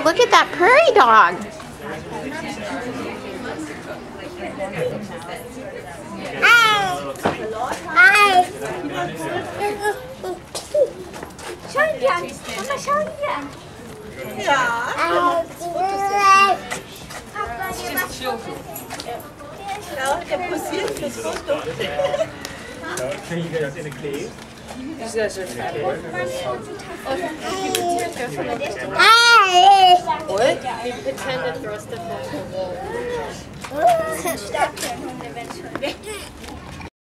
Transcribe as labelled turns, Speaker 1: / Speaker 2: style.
Speaker 1: look at that prairie dog.
Speaker 2: Schau ihn dir an. Mama, schau ihn dir an.
Speaker 3: Ja. Ja, der posiert fürs Foto.
Speaker 4: Can you get us in a cave?
Speaker 5: These guys are fat. What? He pretended for us to follow the wall.